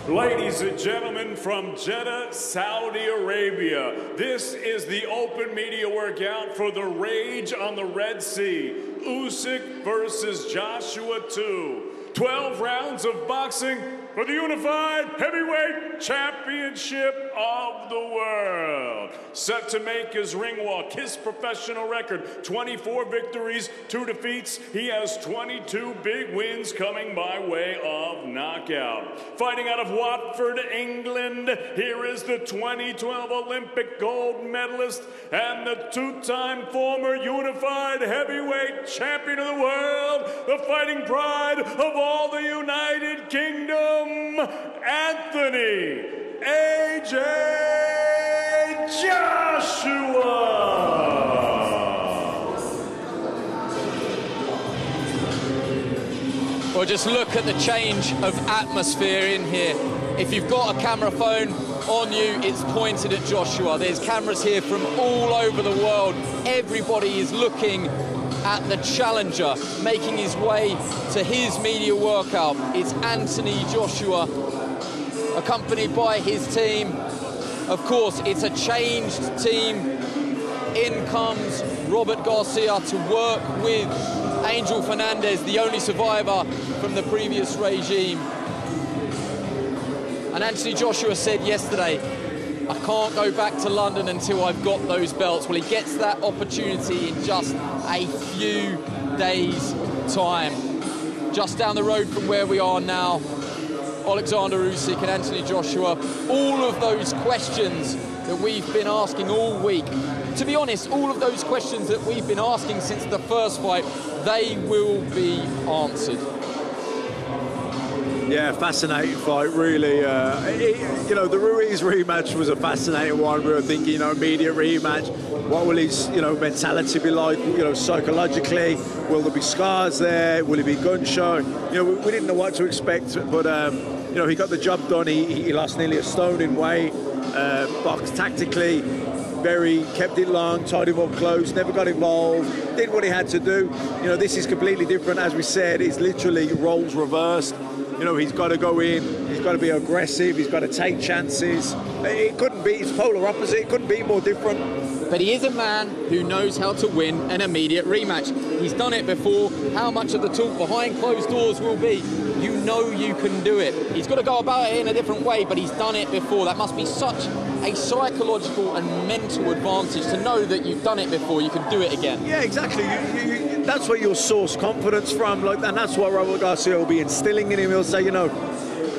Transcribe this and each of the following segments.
Ladies and gentlemen, from Jeddah, Saudi Arabia, this is the open media workout for the Rage on the Red Sea. Usyk versus Joshua 2. 12 rounds of boxing for the unified heavyweight championship of the world. Set to make his ring walk, his professional record, 24 victories, 2 defeats. He has 22 big wins coming by way of knockout. Fighting out of Watford, England, here is the 2012 Olympic gold medalist and the 2-time former unified heavyweight champion of the world, the fighting pride of all the United Kingdom, Anthony A.J. Joshua. Well, just look at the change of atmosphere in here. If you've got a camera phone on you, it's pointed at Joshua. There's cameras here from all over the world. Everybody is looking at the challenger, making his way to his media workout. It's Anthony Joshua, accompanied by his team. Of course, it's a changed team. In comes Robert Garcia to work with Angel Fernandez, the only survivor from the previous regime. And Anthony Joshua said yesterday, I can't go back to London until I've got those belts. Well, he gets that opportunity in just a few days' time. Just down the road from where we are now, Oleksandr Usyk and Anthony Joshua, all of those questions that we've been asking all week. To be honest, all of those questions that we've been asking since the first fight, they will be answered. Yeah, fascinating fight, really. You know, the Ruiz rematch was a fascinating one. We were thinking, you know, immediate rematch. What will his, you know, mentality be like, you know, psychologically? Will there be scars there? Will he be gun-shy? You know, we didn't know what to expect, but, you know, he got the job done. He lost nearly a stone in weight, boxed tactically, kept it long, tied him up close, never got involved, did what he had to do. You know, this is completely different. As we said, it's literally roles reversed. You know, he's got to go in, he's got to be aggressive, he's got to take chances. It couldn't be, it's polar opposite, it couldn't be more different. But he is a man who knows how to win an immediate rematch. He's done it before. How much of the talk behind closed doors will be, you know you can do it. He's got to go about it in a different way, but he's done it before. That must be such a psychological and mental advantage to know that you've done it before, you can do it again. Yeah, exactly. That's where you'll source confidence from, like, and that's what Robert Garcia will be instilling in him. He'll say, you know,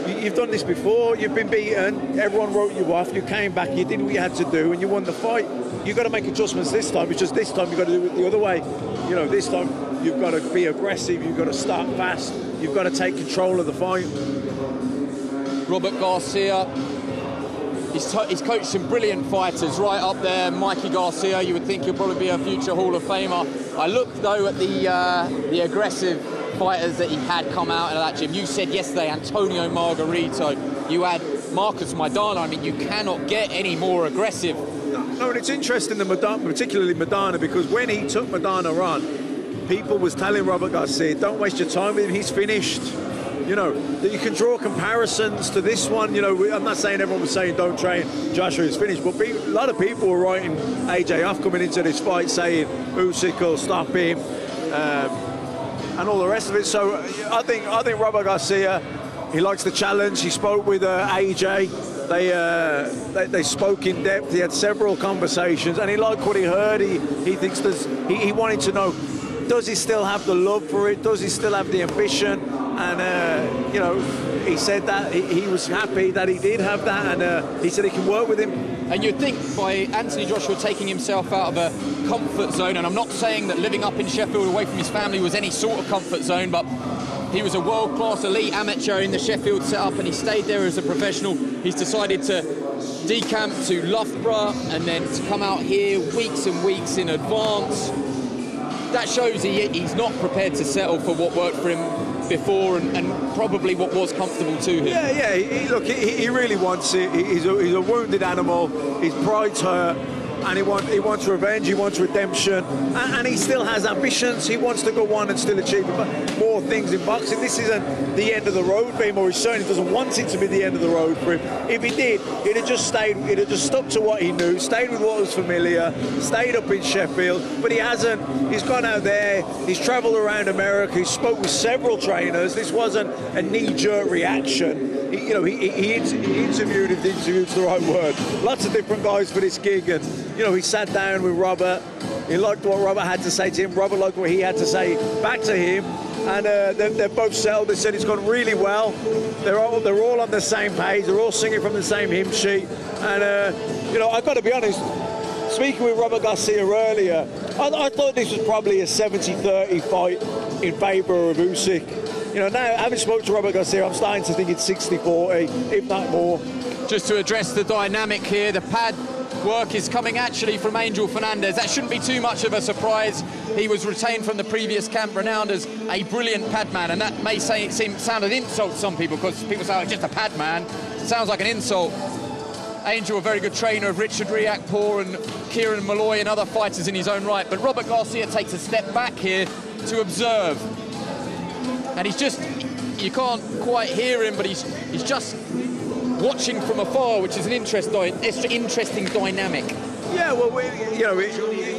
you've done this before, you've been beaten, everyone wrote you off, you came back, you did what you had to do, and you won the fight. You've got to make adjustments this time. It's just this time you've got to do it the other way. You know, this time you've got to be aggressive, you've got to start fast, you've got to take control of the fight. Robert Garcia, he's coached some brilliant fighters right up there. Mikey Garcia, you would think he'll probably be a future Hall of Famer. I looked, though, at the aggressive fighters that he had come out of that gym. You said yesterday Antonio Margarito, you had Marcus Maidana. I mean, you cannot get any more aggressive. No, and it's interesting, particularly Maidana, because when he took Maidana on, people was telling Robert Garcia, don't waste your time with him, he's finished. You know, that you can draw comparisons to this one. You know, I'm not saying everyone was saying don't train, Joshua is finished, but a lot of people were writing AJ off coming into this fight, saying Usyk will stop him, and all the rest of it. So I think Robert Garcia, he likes the challenge. He spoke with AJ. They spoke in depth. He had several conversations, and he liked what he heard. He thinks he wanted to know, does he still have the love for it? Does he still have the ambition? And, you know, he said that he was happy that he did have that, and he said he can work with him. And you'd think by Anthony Joshua taking himself out of a comfort zone, and I'm not saying that living up in Sheffield away from his family was any sort of comfort zone, but he was a world-class elite amateur in the Sheffield setup, and he stayed there as a professional. He's decided to decamp to Loughborough and then to come out here weeks and weeks in advance. That shows he's not prepared to settle for what worked for him before and probably what was comfortable to him. Yeah. Look, he really wants it. He's a wounded animal. His pride's hurt. and he wants revenge, he wants redemption, and he still has ambitions. He wants to go on and still achieve more things in boxing. This isn't the end of the road for him, or he certainly doesn't want it to be the end of the road for him. If he did, he'd have just stayed, he'd have just stuck to what he knew, stayed with what was familiar, stayed up in Sheffield, but he hasn't. He's gone out there, he's travelled around America, he spoke with several trainers. This wasn't a knee-jerk reaction. He interviewed, if the interview's the right word, lots of different guys for this gig, and he sat down with Robert. He liked what Robert had to say to him. Robert liked what he had to say back to him, and they're both settled. They said it's gone really well. They're all on the same page. They're all singing from the same hymn sheet, and I've got to be honest. Speaking with Robert Garcia earlier, I thought this was probably a 70-30 fight in favour of Usyk. Now, having spoken to Robert Garcia, I'm starting to think it's 60-40, if not more. Just to address the dynamic here, the pad work is coming actually from Angel Fernandez. That shouldn't be too much of a surprise. He was retained from the previous camp, renowned as a brilliant pad man, and that may sound an insult to some people, because people say, just a pad man. It sounds like an insult. Angel, a very good trainer of Richard Riakporhe and Kieran Malloy and other fighters in his own right, but Robert Garcia takes a step back here to observe. And he's just, you can't quite hear him, but he's just watching from afar, which is an interesting dynamic. Yeah, well,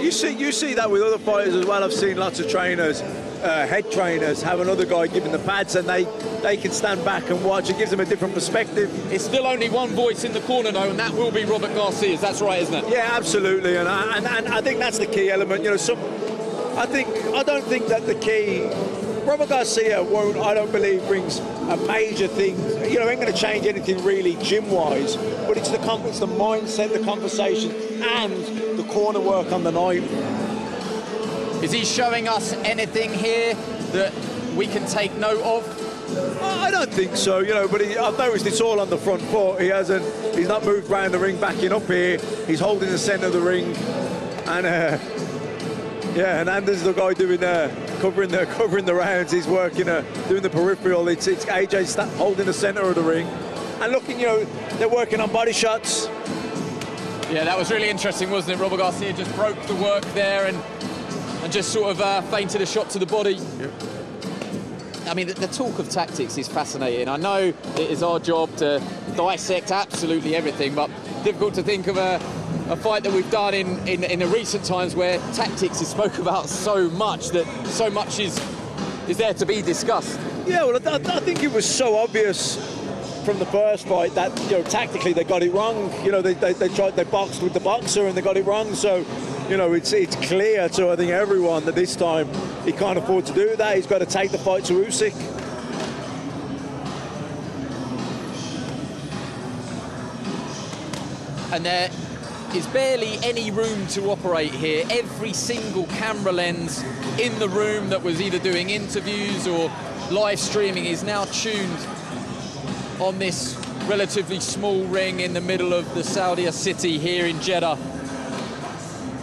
you see that with other fighters as well. I've seen lots of trainers, head trainers, have another guy giving the pads, and they can stand back and watch. It gives them a different perspective. It's still only one voice in the corner, though, and that will be Robert Garcia's. That's right, isn't it? Yeah, absolutely, and I think that's the key element. I don't think that the key. Robert Garcia won't, I don't believe, brings a major thing. Ain't going to change anything really gym-wise, but it's the mindset, the conversation, and the corner work on the night. Is he showing us anything here that we can take note of? I don't think so, but I've noticed it's all on the front foot. He's not moved around the ring, backing up here. He's holding the centre of the ring, and and Anders, the guy doing covering the rounds. He's working, doing the peripheral. It's AJ holding the centre of the ring, and looking, they're working on body shots. Yeah, that was really interesting, wasn't it? Robert Garcia just broke the work there and just sort of feinted a shot to the body. Yep. I mean, the talk of tactics is fascinating. I know it is our job to dissect absolutely everything, but difficult to think of a fight that we've done in the recent times where tactics is spoken about so much that so much is there to be discussed. Yeah, well, I think it was so obvious from the first fight that tactically they got it wrong. They boxed with the boxer and they got it wrong. So it's clear to, I think, everyone that this time he can't afford to do that. He's got to take the fight to Usyk. And there is barely any room to operate here. Every single camera lens in the room that was either doing interviews or live streaming is now tuned on this relatively small ring in the middle of the Saudi city here in Jeddah.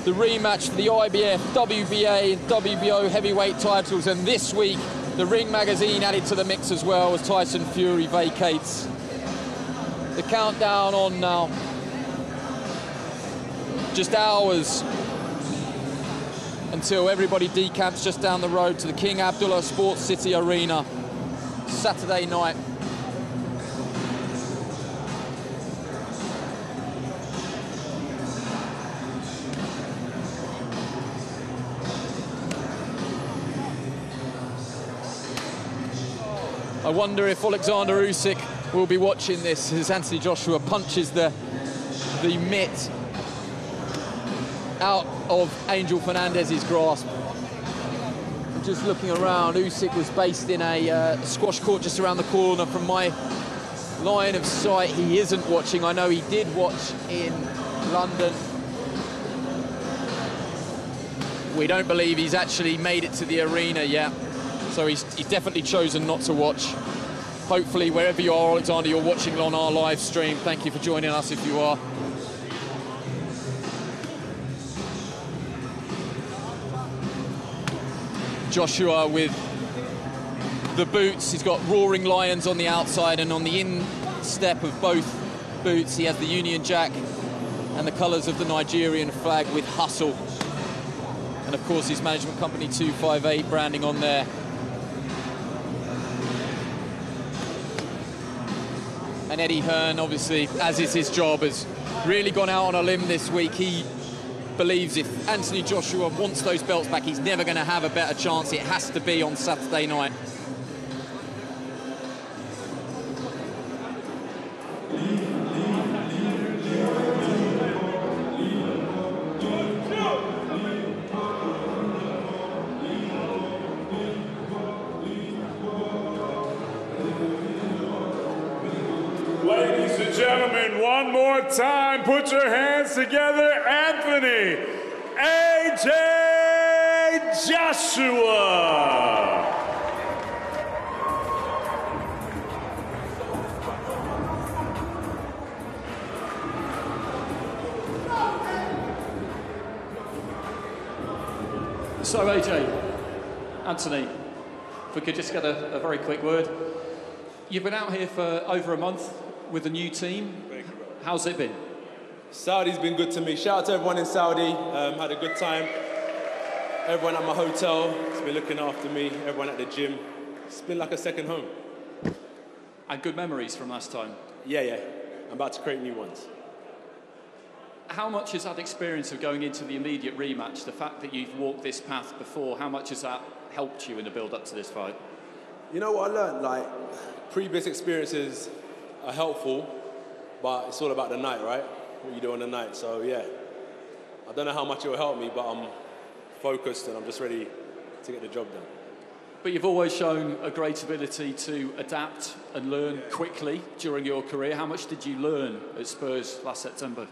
The rematch for the IBF, WBA and WBO heavyweight titles, and this week the Ring magazine added to the mix as well as Tyson Fury vacates. The countdown on now. Just hours until everybody decamps just down the road to the King Abdullah Sports City Arena, Saturday night. I wonder if Oleksandr Usyk will be watching this as Anthony Joshua punches the mitt out of Angel Fernandez's grasp. I'm just looking around. Usyk was based in a squash court just around the corner from my line of sight. He isn't watching. I know he did watch in London. We don't believe he's actually made it to the arena yet, so he's definitely chosen not to watch. Hopefully, wherever you are, Oleksandr, you're watching on our live stream. Thank you for joining us if you are. Joshua with the boots. He's got Roaring Lions on the outside, and on the instep of both boots he has the Union Jack and the colours of the Nigerian flag with hustle. And of course his management company 258 branding on there. And Eddie Hearn, obviously, as is his job, has really gone out on a limb this week. He believes if Anthony Joshua wants those belts back, he's never going to have a better chance. It has to be on Saturday night. Ladies and gentlemen, one more time, put your hands together, Anthony AJ Joshua. So AJ, Anthony, if we could just get a very quick word. You've been out here for over a month with a new team. Thank you, bro. How's it been? Saudi's been good to me. Shout out to everyone in Saudi. Had a good time. Everyone at my hotel has been looking after me. Everyone at the gym. It's been like a second home. And good memories from last time. Yeah. I'm about to create new ones. How much has that experience of going into the immediate rematch, the fact that you've walked this path before, how much has that helped you in the build-up to this fight? You know what I learned? Like, previous experiences are helpful, but it's all about the night, right? What you do on the night. So, yeah. I don't know how much it will help me, but I'm focused and I'm just ready to get the job done. But you've always shown a great ability to adapt and learn quickly during your career. How much did you learn at Spurs last September?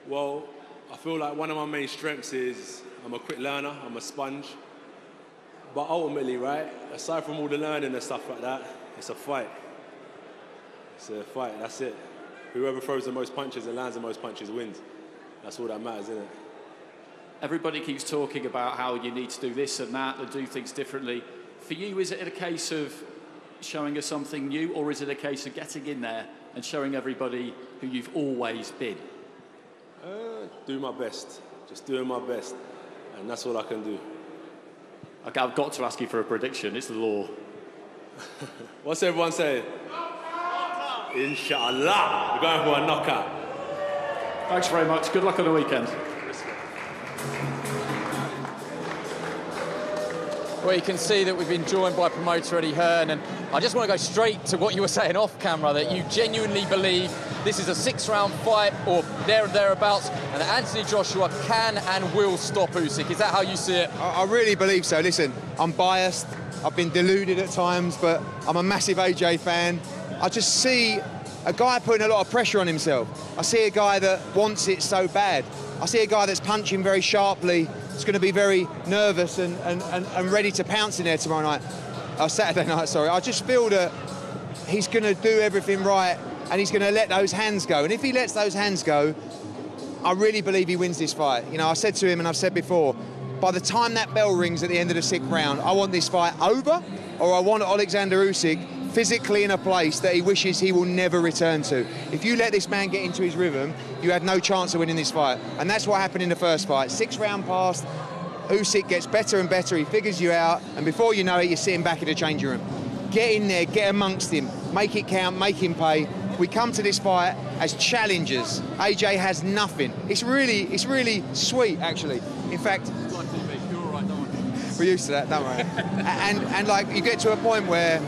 Well, I feel like one of my main strengths is I'm a quick learner, I'm a sponge. But ultimately, right, aside from all the learning and stuff like that, it's a fight. It's a fight, that's it. Whoever throws the most punches and lands the most punches wins. That's all that matters, isn't it? Everybody keeps talking about how you need to do this and that and do things differently. For you, is it a case of showing us something new, or is it a case of getting in there and showing everybody who you've always been? Do my best. Just doing my best. And that's all I can do. Okay, I've got to ask you for a prediction. It's the law. What's everyone saying? Inshallah. We're going for a knockout. Thanks very much. Good luck on the weekend. Well, you can see that we've been joined by promoter Eddie Hearn, and I just want to go straight to what you were saying off camera, that you genuinely believe this is a 6-round fight or there and thereabouts, and that Anthony Joshua can and will stop Usyk. Is that how you see it? I really believe so. Listen, I'm biased, I've been deluded at times, but I'm a massive AJ fan. I just see a guy putting a lot of pressure on himself. I see a guy that wants it so bad. I see a guy that's punching very sharply. It's going to be very nervous and ready to pounce in there tomorrow night. Saturday night, sorry. I just feel that he's going to do everything right and he's going to let those hands go. And if he lets those hands go, I really believe he wins this fight. You know, I said to him, and I've said before, by the time that bell rings at the end of the 6th round, I want this fight over, or I want Oleksandr Usyk physically in a place that he wishes he will never return to. If you let this man get into his rhythm, you had no chance of winning this fight. And that's what happened in the first fight. 6th round passed, Usyk gets better and better, he figures you out, and before you know it, you're sitting back in the changing room. Get in there, get amongst him, make it count, make him pay. We come to this fight as challengers. AJ has nothing. It's really sweet, actually. In fact, we're used to that, don't we? and like, you get to a point where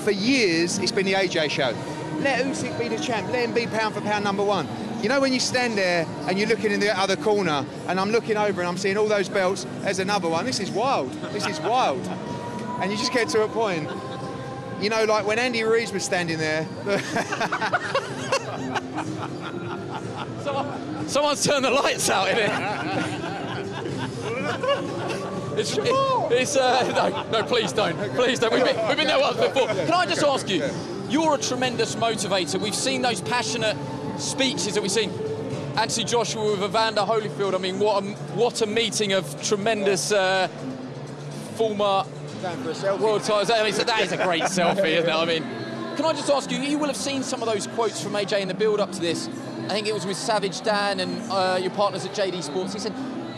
for years, it's been the AJ show. Let Usyk be the champ. Let him be pound for pound #1. You know, when you stand there and you're looking in the other corner, and I'm looking over and I'm seeing all those belts, there's another one. This is wild. This is wild. And you just get to a point, you know, like when Andy Ruiz was standing there. Someone's turned the lights out in it. No, please don't. Please don't. We've been there once before. Can I just ask you, you're a tremendous motivator. We've seen those passionate speeches that we've seen. Anthony Joshua with Evander Holyfield. I mean, what a meeting of tremendous former world titles. I mean, so that is a great selfie, isn't it? I mean, can I just ask you, you will have seen some of those quotes from AJ in the build-up to this. I think it was with Savage Dan and your partners at JD Sports. He said,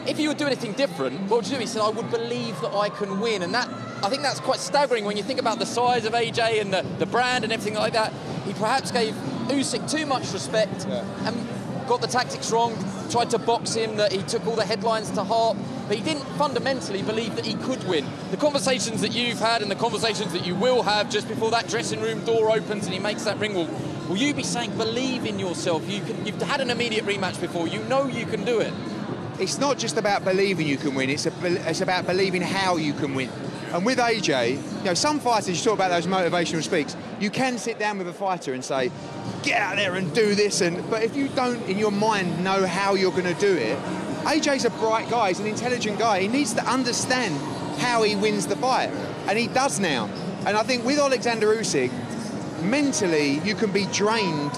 if you would do anything different, what would you do? He said, I would believe that I can win. And that, I think that's quite staggering when you think about the size of AJ and the brand and everything like that. He perhaps gave Usyk too much respect and got the tactics wrong, tried to box him, that he took all the headlines to heart, but he didn't fundamentally believe that he could win. The conversations that you've had and the conversations that you will have just before that dressing room door opens and he makes that ring, will you be saying, believe in yourself? You've had an immediate rematch before, you know you can do it. It's not just about believing you can win, it's about believing how you can win. And with AJ, you know, some fighters, you talk about those motivational speaks, you can sit down with a fighter and say, get out there and do this, but if you don't, in your mind, know how you're going to do it, AJ's a bright guy, he's an intelligent guy, he needs to understand how he wins the fight, and he does now. And I think with Oleksandr Usyk, mentally, you can be drained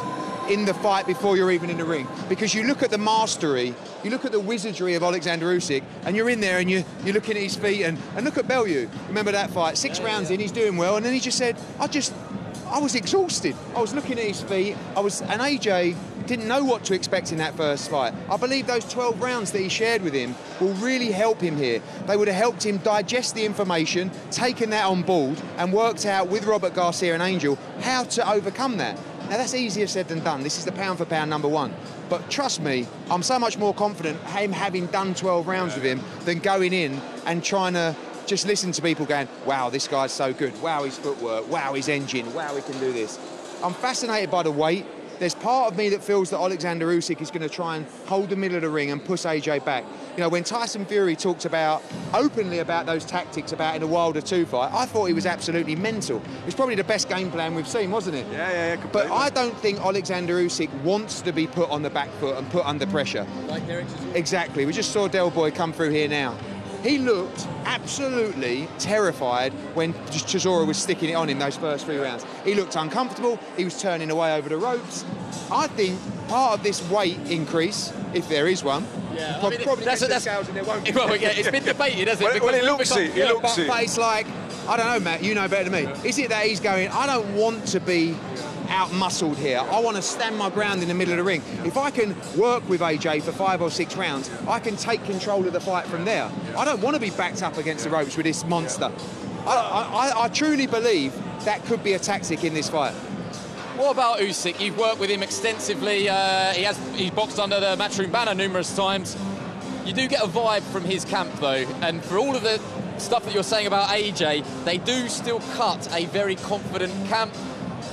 in the fight before you're even in the ring, because you look at the mastery, you look at the wizardry of Oleksandr Usyk, and you're in there and you're looking at his feet, and look at Bellew. Remember that fight? 6 rounds in, he's doing well, and then he just said, I was exhausted. I was looking at his feet, and AJ didn't know what to expect in that first fight. I believe those 12 rounds that he shared with him will really help him here. They would have helped him digest the information, taken that on board, and worked out with Robert Garcia and Angel how to overcome that. Now, that's easier said than done. This is the pound-for-pound #1. But trust me, I'm so much more confident him having done 12 rounds with him than going in and trying to just listen to people going, wow, this guy's so good. Wow, his footwork. Wow, his engine. Wow, he can do this. I'm fascinated by the weight. There's part of me that feels that Oleksandr Usyk is going to try and hold the middle of the ring and push AJ back. You know, when Tyson Fury talked openly about those tactics about in a Wilder 2 fight, I thought he was absolutely mental. It was probably the best game plan we've seen, wasn't it? Yeah, but I don't think Oleksandr Usyk wants to be put on the back foot and put under pressure. Like Derek Chisora. Exactly. We just saw Del Boy come through here now. He looked absolutely terrified when Chisora was sticking it on him those first 3 rounds. He looked uncomfortable, he was turning away over the ropes. I think part of this weight increase, if there is one, probably that's scales and there won't be. Well, yeah, it's been debated, hasn't it? Well, it looks it. But it's like, I don't know, Matt, you know better than me. Is it that he's going, I don't want to be out-muscled here. I want to stand my ground in the middle of the ring. If I can work with AJ for 5 or 6 rounds, I can take control of the fight from there. I don't want to be backed up against the ropes with this monster. I truly believe that could be a tactic in this fight. What about Usyk? You've worked with him extensively. He's boxed under the Matchroom banner numerous times. You do get a vibe from his camp, though, and for all of the stuff that you're saying about AJ, they do still cut a very confident camp.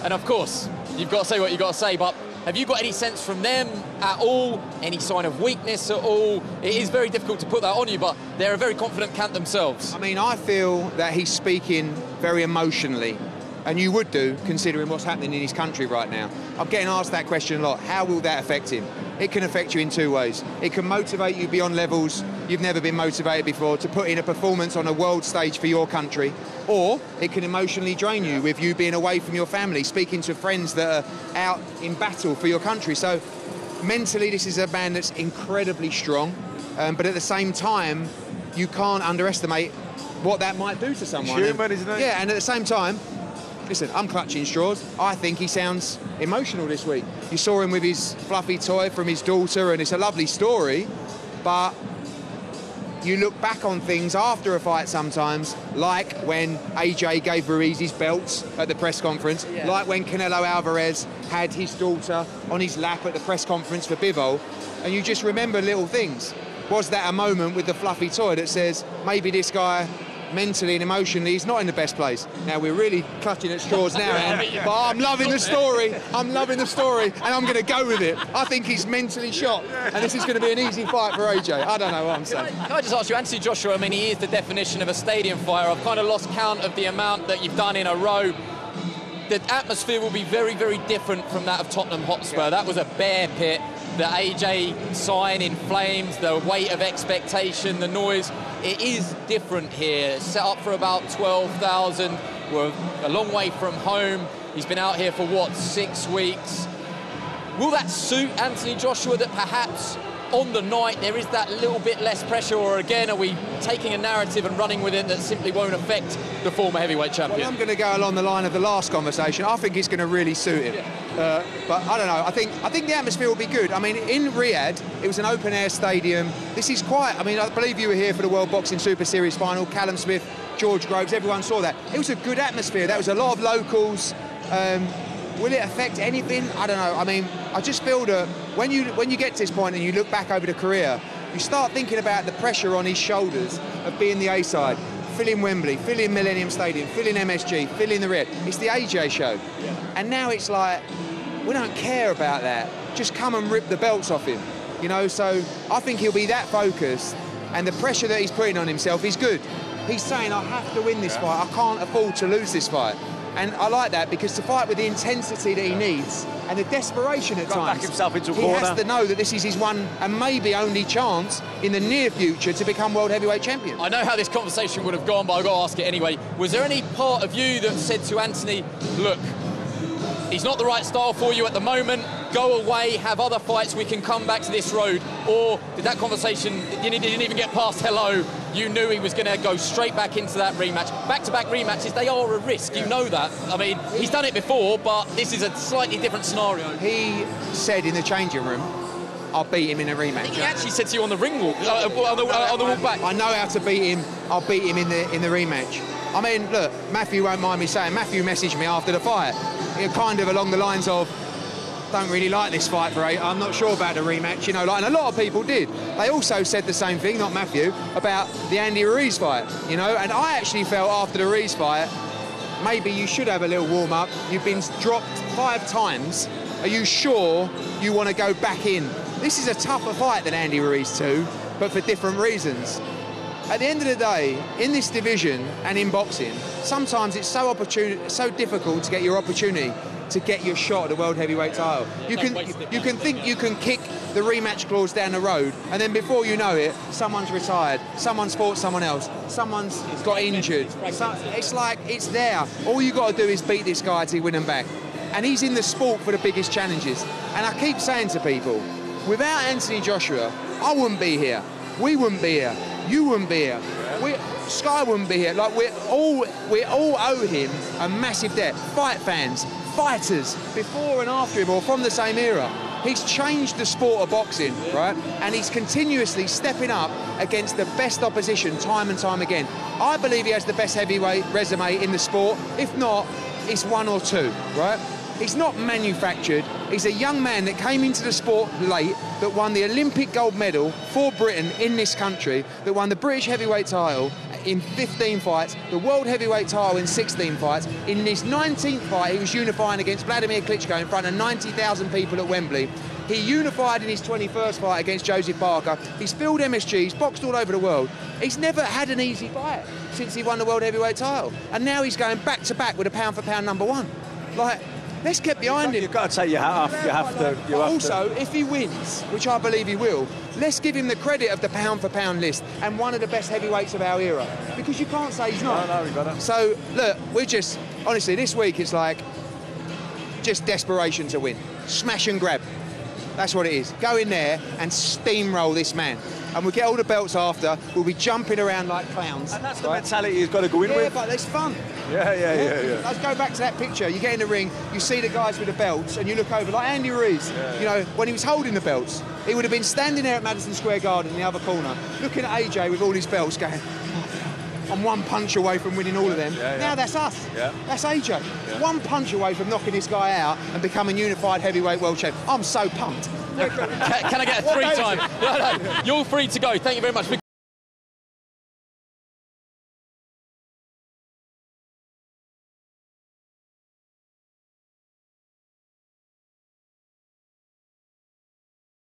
And of course, you've got to say what you've got to say, but have you got any sense from them at all? Any sign of weakness at all? It is very difficult to put that on you, but they're a very confident camp themselves. I mean, I feel that he's speaking very emotionally, and you would do, considering what's happening in his country right now. I'm getting asked that question a lot. How will that affect him? It can affect you in 2 ways. It can motivate you beyond levels you've never been motivated before to put in a performance on a world stage for your country, or it can emotionally drain you with you being away from your family, speaking to friends that are out in battle for your country. So mentally, this is a man that's incredibly strong, but at the same time, you can't underestimate what that might do to someone. It's human, isn't it? Yeah, and at the same time, listen, I'm clutching straws. I think he sounds emotional this week. You saw him with his fluffy toy from his daughter, and it's a lovely story, but you look back on things after a fight sometimes, like when AJ gave Ruiz his belts at the press conference, like when Canelo Alvarez had his daughter on his lap at the press conference for Bivol, and you just remember little things. Was that a moment with the fluffy toy that says, maybe this guy mentally and emotionally, he's not in the best place? Now, we're really clutching at straws now, but I'm loving the story. I'm loving the story, and I'm going to go with it. I think he's mentally shot, and this is going to be an easy fight for AJ. I don't know what I'm saying. Can I just ask you, Anthony Joshua, I mean, he is the definition of a stadium fighter. I've kind of lost count of the amount that you've done in a row. The atmosphere will be very, very different from that of Tottenham Hotspur. That was a bear pit. The AJ sign in flames, the weight of expectation, the noise. It is different here. Set up for about 12,000. We're a long way from home. He's been out here for, what, 6 weeks? Will that suit Anthony Joshua, that perhaps on the night there is that little bit less pressure, or again, are we taking a narrative and running with it that simply won't affect the former heavyweight champion? Well, I'm going to go along the line of the last conversation. I think it's going to really suit him. But I don't know. I think the atmosphere will be good. I mean, in Riyadh, it was an open-air stadium. This is quite... I mean, I believe you were here for the World Boxing Super Series final. Callum Smith, George Groves, everyone saw that. It was a good atmosphere. There was a lot of locals. Will it affect anything? I don't know. I mean, I just feel that when you get to this point and you look back over the career, you start thinking about the pressure on his shoulders of being the A-side, filling Wembley, filling Millennium Stadium, filling MSG, filling the Red. It's the AJ show. Yeah. And now it's like, we don't care about that. Just come and rip the belts off him. You know, so I think he'll be that focused, and the pressure that he's putting on himself is good. He's saying, I have to win this fight. I can't afford to lose this fight. And I like that, because to fight with the intensity that he needs and the desperation at times, back himself into a he corner. has to know that this is his one and maybe only chance in the near future to become world heavyweight champion. I know how this conversation would have gone, but I've got to ask it anyway. Was there any part of you that said to Anthony, look, he's not the right style for you at the moment, go away, have other fights, we can come back to this road? Or did that conversation, you didn't even get past hello, you knew he was going to go straight back into that rematch? Back-to-back rematches, they are a risk, you know that. I mean, he's done it before, but this is a slightly different scenario. He said in the changing room, I'll beat him in a rematch. I think he actually said to you on the ring walk, on the walk back. I know how to beat him, I'll beat him in the rematch. I mean, look, Matthew won't mind me saying, Matthew messaged me after the fight, kind of along the lines of, don't really like this fight, Bray. I'm not sure about the rematch, you know, like, and a lot of people did. They also said the same thing, not Matthew, about the Andy Ruiz fight, you know, and I actually felt after the Ruiz fight, maybe you should have a little warm-up. You've been dropped 5 times. Are you sure you want to go back in? This is a tougher fight than Andy Ruiz too, but for different reasons. At the end of the day, in this division and in boxing, sometimes it's so difficult to get your opportunity to get your shot at the world heavyweight title. You can think you can kick the rematch clause down the road, and then before you know it, someone's retired, someone's fought someone else, someone's got injured. It's like, it's there. All you got to do is beat this guy to win him back. And he's in the sport for the biggest challenges. And I keep saying to people, without Anthony Joshua, I wouldn't be here. We wouldn't be here. You wouldn't be here. Sky wouldn't be here. Like, we all owe him a massive debt. Fight fans, fighters, before and after him, or from the same era. He's changed the sport of boxing, right? And he's continuously stepping up against the best opposition time and time again. I believe he has the best heavyweight resume in the sport. If not, it's 1 or 2, right? He's not manufactured. He's a young man that came into the sport late, that won the Olympic gold medal for Britain in this country, that won the British heavyweight title in 15 fights, the world heavyweight title in 16 fights. In his 19th fight, he was unifying against Vladimir Klitschko in front of 90,000 people at Wembley. He unified in his 21st fight against Joseph Parker. He's filled MSGs, boxed all over the world. He's never had an easy fight since he won the world heavyweight title. And now he's going back-to-back with a pound-for-pound #1. Like, let's get behind him. You've got to take your hat off. You have to. Also, if he wins, which I believe he will, let's give him the credit of the pound-for-pound list and one of the best heavyweights of our era. Because you can't say he's not. No, we've got to. So, look, we're just, honestly, this week it's like just desperation to win. Smash and grab. That's what it is. Go in there and steamroll this man. And we'll get all the belts after. We'll be jumping around like clowns. And that's the mentality he's got to go in with. Yeah, but it's fun. Yeah. Let's go back to that picture. You get in the ring, you see the guys with the belts, and you look over, like Andy Ruiz. You know, when he was holding the belts, he would have been standing there at Madison Square Garden in the other corner, looking at AJ with all his belts, going, I'm 1 punch away from winning all of them. Now that's us. That's AJ. 1 punch away from knocking this guy out and becoming unified heavyweight world champion. I'm so pumped. Can I get a 3 time? No, you're free to go. Thank you very much.